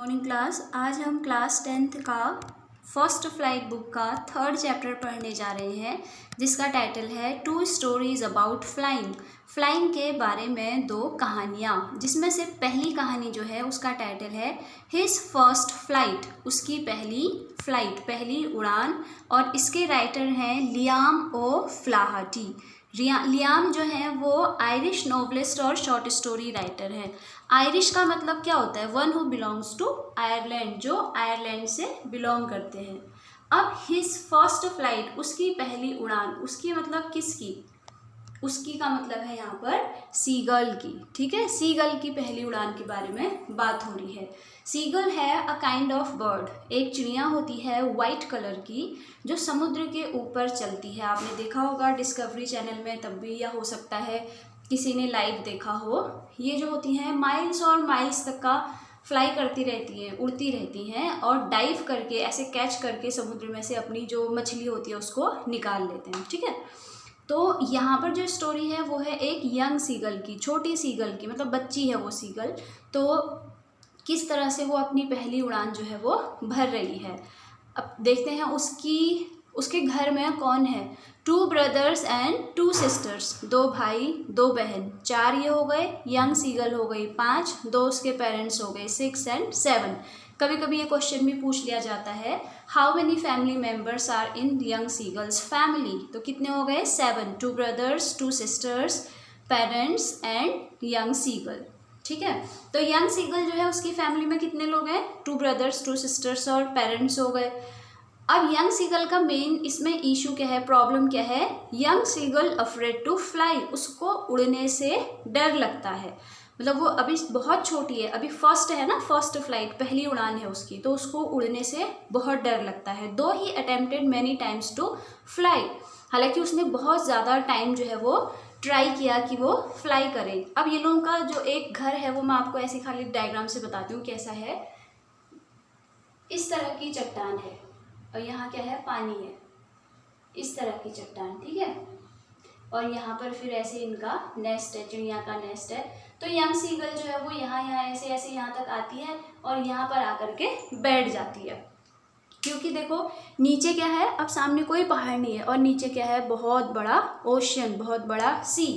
Morning class. आज हम class 10th का फर्स्ट फ्लाइट बुक का 3rd चैप्टर पढ़ने जा रहे हैं, जिसका टाइटल है 2 स्टोरीज अबाउट फ्लाइंग। फ्लाइंग के बारे में 2 कहानियाँ, जिसमें से पहली कहानी जो है उसका टाइटल है हिज फर्स्ट फ्लाइट, उसकी पहली फ्लाइट, पहली उड़ान। और इसके राइटर हैं लियाम ओ फ्लाहर्टी। लियाम जो है वो आयरिश नोवेलिस्ट और शॉर्ट स्टोरी राइटर है। आयरिश का मतलब क्या होता है? One who belongs to Ireland, जो आयरलैंड से बिलोंग करते हैं। अब हिज फर्स्ट फ्लाइट, उसकी पहली उड़ान, उसकी मतलब किसकी? उसकी का मतलब है यहाँ पर सीगल की। ठीक है, सीगल की पहली उड़ान के बारे में बात हो रही है। सीगल है अ काइंड ऑफ बर्ड, एक चिड़िया होती है वाइट कलर की, जो समुद्र के ऊपर चलती है। आपने देखा होगा डिस्कवरी चैनल में तब भी, या हो सकता है किसी ने लाइव देखा हो। ये जो होती हैं माइल्स और माइल्स तक का फ्लाई करती रहती हैं, उड़ती रहती हैं, और डाइव करके ऐसे कैच करके समुद्र में से अपनी जो मछली होती है उसको निकाल लेते हैं। ठीक है, तो यहाँ पर जो स्टोरी है वो है एक यंग सीगल की, छोटी सीगल की, मतलब बच्ची है वो सीगल। तो किस तरह से वो अपनी पहली उड़ान जो है वो भर रही है। अब देखते हैं उसके घर में कौन है। 2 ब्रदर्स एंड 2 सिस्टर्स, 2 भाई 2 बहन, 4 ये हो गए, यंग सीगल हो गई 5, 2 उसके पेरेंट्स हो गए 6 एंड 7। कभी कभी ये क्वेश्चन भी पूछ लिया जाता है, how many family members are in young seagull's family? तो कितने हो गए? 7, 2 brothers 2 sisters, parents and young seagull. ठीक है, तो यंग सीगल जो है उसकी फैमिली में कितने लोग हैं? 2 ब्रदर्स 2 सिस्टर्स और पेरेंट्स हो गए। अब यंग सीगल का मेन इसमें इशू क्या है, प्रॉब्लम क्या है? Young seagull afraid to fly, उसको उड़ने से डर लगता है। मतलब वो अभी बहुत छोटी है, अभी फर्स्ट है ना, फर्स्ट फ्लाइट, पहली उड़ान है उसकी, तो उसको उड़ने से बहुत डर लगता है। Though he attempted many times to fly, हालांकि उसने बहुत ज़्यादा टाइम जो है वो ट्राई किया कि वो फ्लाई करे। अब ये लोगों का जो एक घर है वो मैं आपको ऐसे खाली डायग्राम से बताती हूँ कैसा है। इस तरह की चट्टान है और यहाँ क्या है? पानी है, इस तरह की चट्टान। ठीक है, और यहाँ पर फिर ऐसे इनका नेस्ट है, चिड़िया का नेस्ट है। तो यंग सीगल जो है वो यहाँ ऐसे ऐसे यहाँ तक आती है और यहाँ पर आकर के बैठ जाती है, क्योंकि देखो नीचे क्या है, अब सामने कोई पहाड़ नहीं है और नीचे क्या है? बहुत बड़ा ओशन, बहुत बड़ा सी।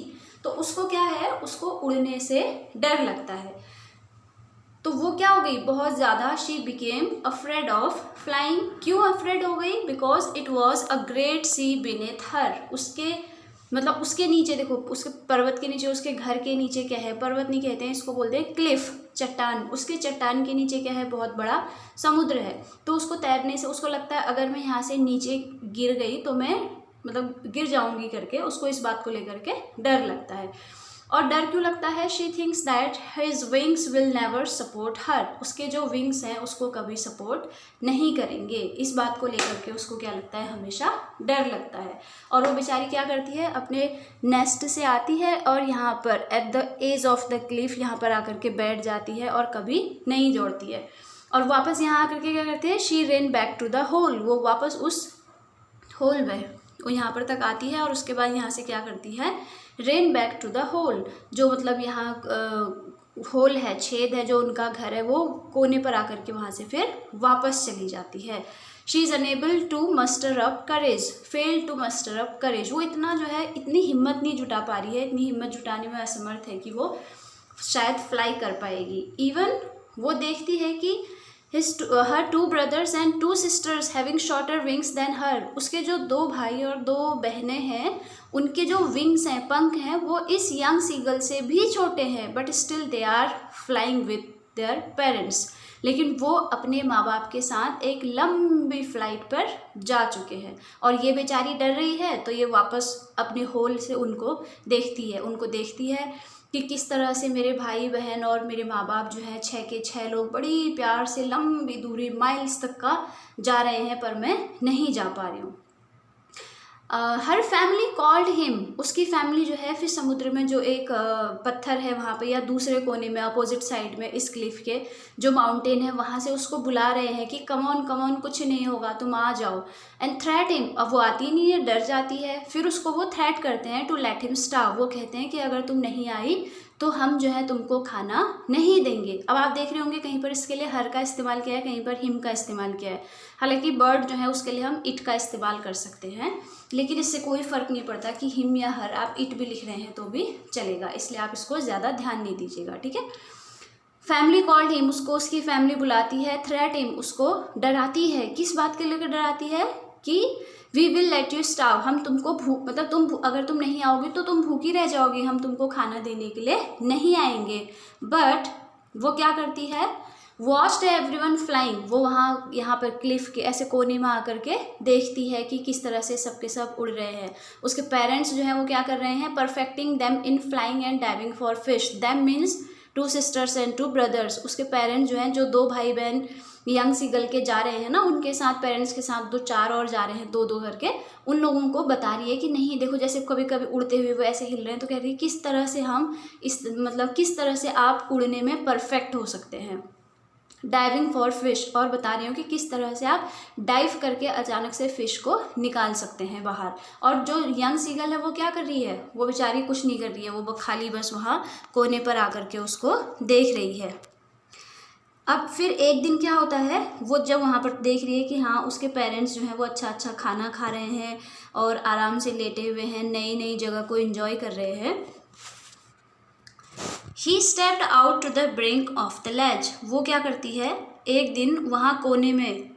तो उसको क्या है, उसको उड़ने से डर लगता है। तो वो क्या हो गई? बहुत ज़्यादा she became afraid of flying. क्यों अफ्रेड हो गई? Because it was a great sea beneath her. उसके मतलब उसके नीचे देखो, उसके पर्वत के नीचे, उसके घर के नीचे क्या है? पर्वत नहीं कहते हैं इसको, बोलते हैं क्लिफ, चट्टान। उसके चट्टान के नीचे क्या है? बहुत बड़ा समुद्र है। तो उसको तैरने से उसको लगता है अगर मैं यहाँ से नीचे गिर गई तो मैं मतलब गिर जाऊंगी करके, उसको इस बात को लेकर के डर लगता है। और डर क्यों लगता है? She thinks that his wings will never support her, उसके जो विंग्स हैं उसको कभी सपोर्ट नहीं करेंगे। इस बात को लेकर के उसको क्या लगता है? हमेशा डर लगता है। और वो बेचारी क्या करती है? अपने नेस्ट से आती है और यहाँ पर at the edge of the cliff यहाँ पर आकर के बैठ जाती है और कभी नहीं जोड़ती है। और वापस यहाँ आकर के क्या करती है? She ran back to the hole, वो वापस उस होल में वो यहाँ पर तक आती है और उसके बाद यहाँ से क्या करती है? Ran back to the hole, जो मतलब यहाँ होल है, छेद है, जो उनका घर है, वो कोने पर आकर के वहाँ से फिर वापस चली जाती है। She is unable to muster up courage, fail to muster up courage. वो इतना जो है, इतनी हिम्मत नहीं जुटा पा रही है, इतनी हिम्मत जुटाने में असमर्थ है कि वो शायद फ्लाई कर पाएगी। इवन वो देखती है कि her 2 brothers and 2 sisters having shorter wings than her, उसके जो 2 भाई और 2 बहनें हैं, उनके जो विंग्स हैं, पंख हैं, वो इस यंग सीगल से भी छोटे हैं, but still they are flying with their parents. लेकिन वो अपने माँ बाप के साथ एक लंबी फ्लाइट पर जा चुके हैं और ये बेचारी डर रही है। तो ये वापस अपने होल से उनको देखती है कि किस तरह से मेरे भाई बहन और मेरे माँ बाप जो है 6 के 6 लोग बड़ी प्यार से लंबी दूरी माइल्स तक का जा रहे हैं, पर मैं नहीं जा पा रही हूँ। हर फैमिली कॉल्ड हिम, उसकी फैमिली जो है फिर समुद्र में जो एक पत्थर है वहाँ पे, या दूसरे कोने में अपोजिट साइड में इस क्लिफ के जो माउंटेन है वहाँ से उसको बुला रहे हैं कि कम ऑन कुछ नहीं होगा, तुम आ जाओ। एंड थ्रेट हिम, अब वो आती नहीं है, डर जाती है। फिर उसको वो थ्रेट करते हैं टू लेट हिम स्टार्व, वो कहते हैं कि अगर तुम नहीं आई तो हम जो है तुमको खाना नहीं देंगे। अब आप देख रहे होंगे कहीं पर इसके लिए हर का इस्तेमाल किया है, कहीं पर हिम का इस्तेमाल किया है। हालांकि बर्ड जो है उसके लिए हम इट का इस्तेमाल कर सकते हैं, लेकिन इससे कोई फ़र्क नहीं पड़ता कि हिम या हर, आप इट भी लिख रहे हैं तो भी चलेगा, इसलिए आप इसको ज़्यादा ध्यान नहीं दीजिएगा, ठीक है। फैमिली कॉल्ड हिम, उसको उसकी फैमिली बुलाती है। थ्रेट हिम, उसको डराती है। किस बात के लेकर डराती है कि we will let you starve, हम तुमको भूख, मतलब अगर तुम नहीं आओगे तो तुम भूखी रह जाओगी, हम तुमको खाना देने के लिए नहीं आएंगे। बट वो क्या करती है, वॉच्ड एवरीवन फ्लाइंग, वो यहाँ पर क्लिफ के ऐसे कोने में आकर के देखती है कि किस तरह से सबके सब उड़ रहे हैं। उसके पेरेंट्स जो है वो क्या कर रहे हैं, perfecting them in flying and diving for fish. Them means 2 sisters and 2 brothers. उसके पेरेंट्स जो हैं, जो 2 भाई बहन यंग सीगल के जा रहे हैं ना, उनके साथ, पेरेंट्स के साथ 4 और जा रहे हैं 2-2 करके, उन लोगों को बता रही है कि नहीं देखो, जैसे कभी कभी उड़ते हुए वो ऐसे हिल रहे हैं, तो कह रही है किस तरह से हम किस तरह से आप उड़ने में परफेक्ट हो सकते हैं। डाइविंग फॉर फिश, और बता रही हूँ कि किस तरह से आप डाइव करके अचानक से फिश को निकाल सकते हैं बाहर। और जो यंग सीगल है वो क्या कर रही है, वो बेचारी कुछ नहीं कर रही है, वो खाली बस वहाँ कोने पर आकर के उसको देख रही है। अब फिर एक दिन क्या होता है, वो जब वहाँ पर देख रही है कि हाँ उसके पेरेंट्स जो हैं वो अच्छा अच्छा खाना खा रहे हैं और आराम से लेटे हुए हैं, नई नई जगह को एंजॉय कर रहे हैं। He stepped out to the brink of the ledge, वो क्या करती है, एक दिन वहाँ कोने में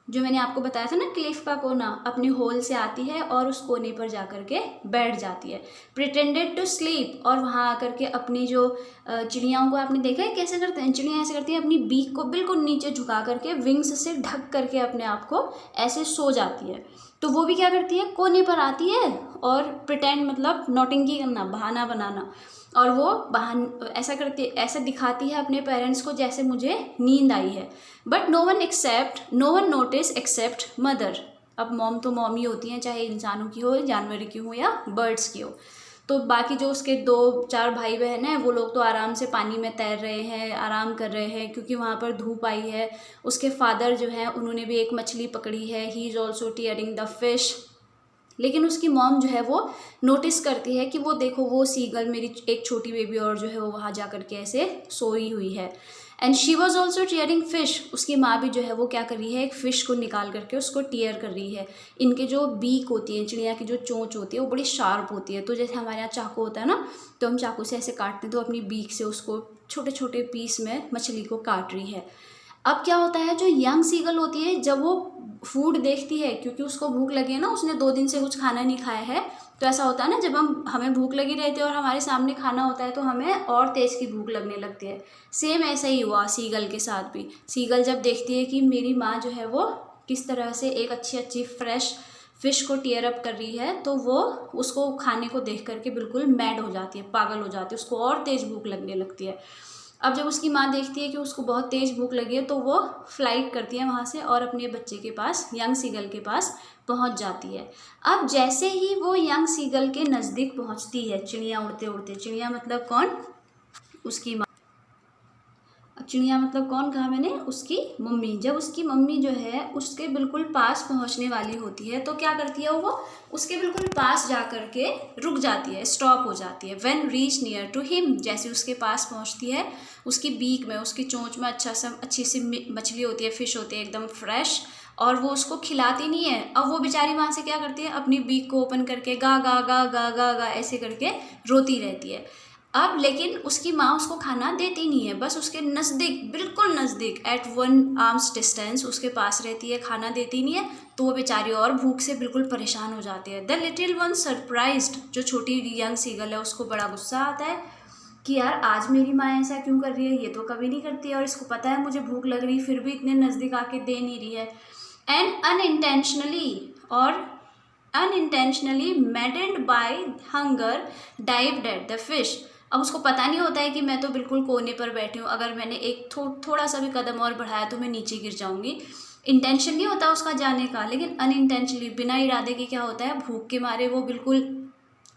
जो मैंने आपको बताया था ना, क्लिफ का कोना, अपने होल से आती है और उस कोने पर जाकर के बैठ जाती है। प्रिटेंडेड टू स्लीप, और वहाँ आकर के अपनी जो चिड़ियाओं को आपने देखा है कैसे करते हैं, चिड़ियाँ ऐसे करती हैं, अपनी बीक को बिल्कुल नीचे झुका करके विंग्स से ढक करके अपने आप को ऐसे सो जाती है। तो वो भी क्या करती है, कोने पर आती है और प्रिटेंड मतलब नौटंकी करना, बहाना बनाना, और वो ऐसा करती, ऐसा दिखाती है अपने पेरेंट्स को जैसे मुझे नींद आई है। But no one notice except mother. अब मॉम तो मॉम ही होती हैं, चाहे इंसानों की हो, जानवर की हो या बर्ड्स की हो। तो बाकी जो उसके 2-4 भाई बहन हैं वो लोग तो आराम से पानी में तैर रहे हैं, आराम कर रहे हैं, क्योंकि वहाँ पर धूप आई है। उसके फादर जो हैं उन्होंने भी एक मछली पकड़ी है, he is also tearing the fish. लेकिन उसकी मॉम जो है वो नोटिस करती है कि वो देखो, वो सीगल, मेरी एक छोटी बेबी और जो है वो वहाँ जा कर के ऐसे सोई हुई है। And she was also tearing fish, उसकी माँ भी जो है वो क्या कर रही है, एक फ़िश को निकाल करके उसको टीयर कर रही है। इनके जो बीक होती है, चिड़िया की जो चोंच होती है वो बड़ी शार्प होती है। तो जैसे हमारे यहाँ चाकू होता है ना, तो हम चाकू से ऐसे काटते हैं, तो अपनी बीक से उसको छोटे छोटे पीस में मछली को काट रही है। अब क्या होता है, जो यंग सीगल होती है, जब वो फूड देखती है, क्योंकि उसको भूख लगी है ना, उसने 2 दिन से कुछ खाना नहीं खाया है, तो ऐसा होता है ना, जब हमें भूख लगी रहती है और हमारे सामने खाना होता है तो हमें और तेज़ की भूख लगने लगती है। सेम ऐसा ही हुआ सीगल के साथ भी। सीगल जब देखती है कि मेरी माँ जो है वो किस तरह से एक अच्छी फ्रेश फिश को टीयर अप कर रही है, तो वो उसको खाने को देख करके बिल्कुल मैड हो जाती है, पागल हो जाती है, उसको और तेज़ भूख लगने लगती है। अब जब उसकी माँ देखती है कि उसको बहुत तेज़ भूख लगी है, तो वो फ्लाइट करती है वहाँ से और अपने बच्चे के पास, यंग सीगल के पास पहुँच जाती है। अब जैसे ही वो यंग सीगल के नज़दीक पहुँचती है, चिड़िया उड़ते उड़ते, चिड़िया मतलब कौन, उसकी माँ, चिड़िया मतलब कौन कहा मैंने, उसकी मम्मी। जब उसकी मम्मी जो है उसके बिल्कुल पास पहुंचने वाली होती है, तो क्या करती है वो, उसके बिल्कुल पास जा कर के रुक जाती है, स्टॉप हो जाती है। When reach near to him, जैसे उसके पास पहुंचती है, उसकी बीक में, उसकी चोंच में अच्छी सी मछली होती है, फिश होती है एकदम फ्रेश, और वो उसको खिलाती नहीं है। अब वो बेचारी वहाँ से क्या करती है, अपनी बीक को ओपन करके गा गा गा गा गा गा ऐसे करके रोती रहती है। अब लेकिन उसकी माँ उसको खाना देती नहीं है, बस उसके नज़दीक, बिल्कुल नज़दीक, एट 1 आर्म्स डिस्टेंस उसके पास रहती है, खाना देती नहीं है। तो वो बेचारी और भूख से बिल्कुल परेशान हो जाती है। द लिटिल वन सरप्राइज्ड, जो छोटी यंग सीगल है उसको बड़ा गुस्सा आता है कि यार आज मेरी माँ ऐसा क्यों कर रही है, ये तो कभी नहीं करती है, और इसको पता है मुझे भूख लग रही, फिर भी इतने नज़दीक आके दे नहीं रही है। And unintentionally maddened by hunger dived at the fish. अब उसको पता नहीं होता है कि मैं तो बिल्कुल कोने पर बैठी हूँ, अगर मैंने एक थोड़ा सा भी कदम और बढ़ाया तो मैं नीचे गिर जाऊंगी। इंटेंशन नहीं होता उसका जाने का, लेकिन अनइंटेंशनली, बिना इरादे के क्या होता है, भूख के मारे वो बिल्कुल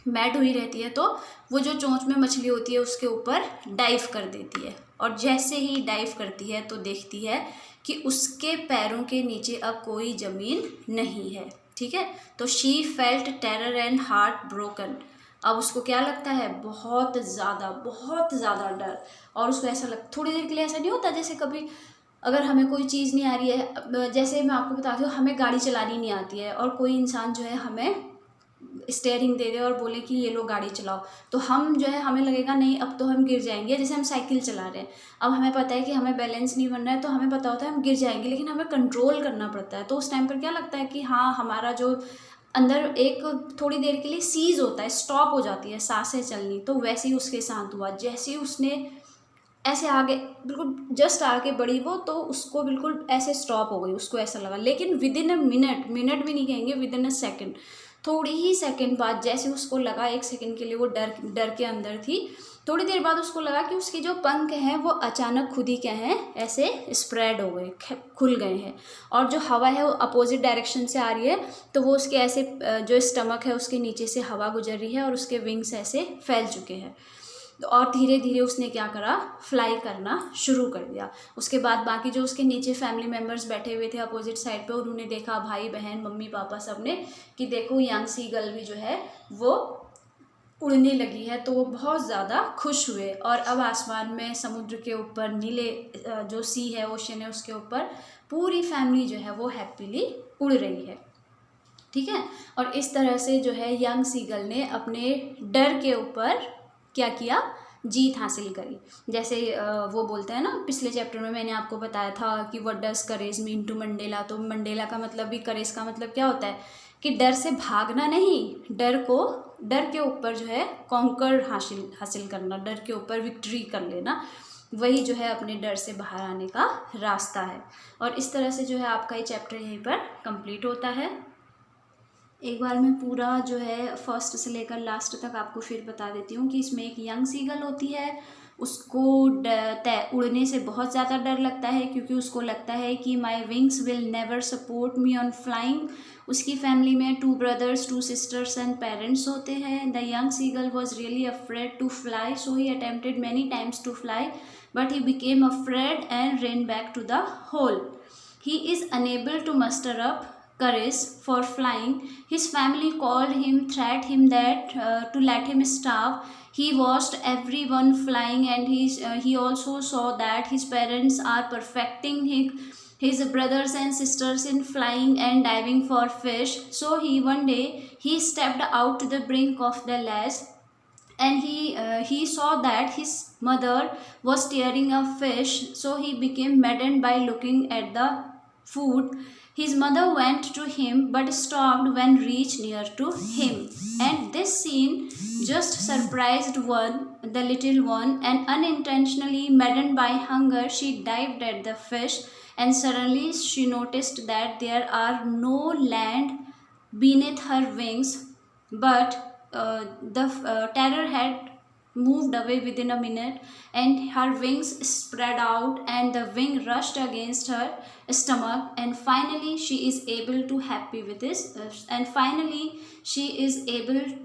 मैड हुई रहती है, तो वो जो चोंच में मछली होती है उसके ऊपर डाइव कर देती है। और जैसे ही डाइव करती है तो देखती है कि उसके पैरों के नीचे अब कोई ज़मीन नहीं है। ठीक है, तो she felt terror and heart broken. अब उसको क्या लगता है, बहुत ज़्यादा डर। और उसको ऐसा थोड़ी देर के लिए ऐसा नहीं होता जैसे कभी अगर हमें कोई चीज़ नहीं आ रही है, जैसे मैं आपको बताती हूँ, हमें गाड़ी चलानी नहीं आती है और कोई इंसान जो है हमें स्टेयरिंग दे दे और बोले कि ये लो गाड़ी चलाओ, तो हम जो है हमें लगेगा नहीं अब तो हम गिर जाएंगे। जैसे हम साइकिल चला रहे हैं, अब हमें पता है कि हमें बैलेंस नहीं बनना है, तो हमें पता होता है हम गिर जाएंगे, लेकिन हमें कंट्रोल करना पड़ता है। तो उस टाइम पर क्या लगता है कि हाँ, हमारा जो अंदर एक थोड़ी देर के लिए सीज होता है, स्टॉप हो जाती है सांसें चलनी। तो वैसे ही उसके साथ हुआ, जैसे ही उसने ऐसे आगे बिल्कुल जस्ट आगे बढ़ी वो, तो उसको बिल्कुल ऐसे स्टॉप हो गई, उसको ऐसा लगा। लेकिन विद इन अ मिनट भी नहीं कहेंगे, विद इन अ सेकेंड, थोड़ी ही सेकंड बाद जैसे उसको लगा, 1 सेकंड के लिए वो डर के अंदर थी, थोड़ी देर बाद उसको लगा कि उसके जो पंख हैं वो अचानक खुद ही क्या हैं, ऐसे स्प्रेड हो गए, खुल गए हैं। और जो हवा है वो अपोजिट डायरेक्शन से आ रही है, तो वो उसके ऐसे जो स्टमक है उसके नीचे से हवा गुजर रही है और उसके विंग्स ऐसे फैल चुके हैं। और धीरे धीरे उसने क्या करा, फ्लाई करना शुरू कर दिया। उसके बाद बाकी जो उसके नीचे फैमिली मेम्बर्स बैठे हुए थे अपोजिट साइड पे, उन्होंने देखा, भाई बहन मम्मी पापा सब ने, कि देखो यंग सीगल भी जो है वो उड़ने लगी है। तो वो बहुत ज़्यादा खुश हुए और अब आसमान में समुद्र के ऊपर नीले जो सी है, ओशन है, उसके ऊपर पूरी फैमिली जो है वो हैप्पीली उड़ रही है। ठीक है। और इस तरह से जो है यंग सीगल ने अपने डर के ऊपर क्या किया, जीत हासिल करी। जैसे वो बोलते हैं ना, पिछले चैप्टर में मैंने आपको बताया था कि what does courage mean to Mandela. तो मंडेला का मतलब भी, करेज का मतलब क्या होता है कि डर से भागना नहीं, डर के ऊपर जो है कॉन्कर हासिल करना, डर के ऊपर विक्ट्री कर लेना, वही जो है अपने डर से बाहर आने का रास्ता है। और इस तरह से जो है आपका ये चैप्टर यहीं पर कंप्लीट होता है। एक बार मैं पूरा जो है फर्स्ट से लेकर लास्ट तक आपको फिर बता देती हूँ कि इसमें एक यंग सीगल होती है, उसको उड़ने से बहुत ज़्यादा डर लगता है, क्योंकि उसको लगता है कि my wings will never support me on flying. उसकी फैमिली में 2 ब्रदर्स 2 सिस्टर्स एंड पेरेंट्स होते हैं। The young seagull was really afraid to fly, so he attempted many times to fly, but he became afraid and ran back to the hole. He is unable to muster up courage for flying. His family called him, threatened him that to let him starve. He watched everyone flying, and he also saw that his parents are perfecting his brothers and sisters in flying and diving for fish. So one day he stepped out to the brink of the lake, and he saw that his mother was tearing a fish. So he became maddened by looking at the food. His mother went to him but stopped when reached near to him, and this scene just surprised the little one, and unintentionally maddened by hunger she dived at the fish, and suddenly she noticed that there are no land beneath her wings, but the terror had moved away within a minute, and her wings spread out and the wing rushed against her stomach, and finally she is able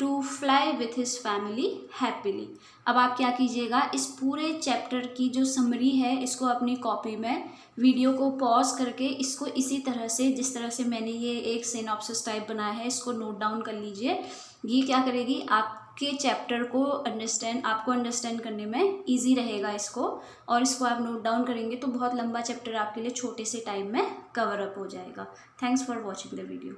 to fly with his family happily. अब आप क्या कीजिएगा, इस पूरे chapter की जो summary है इसको अपनी कॉपी में वीडियो को पॉज करके इसको इसी तरह से, जिस तरह से मैंने ये एक सिनॉप्सिस टाइप बनाया है, इसको नोट डाउन कर लीजिए। ये क्या करेगी, आपके चैप्टर को आपको अंडरस्टैंड करने में इजी रहेगा इसको, और इसको आप नोट डाउन करेंगे तो बहुत लंबा चैप्टर आपके लिए छोटे से टाइम में कवर अप हो जाएगा। Thanks for watching the video.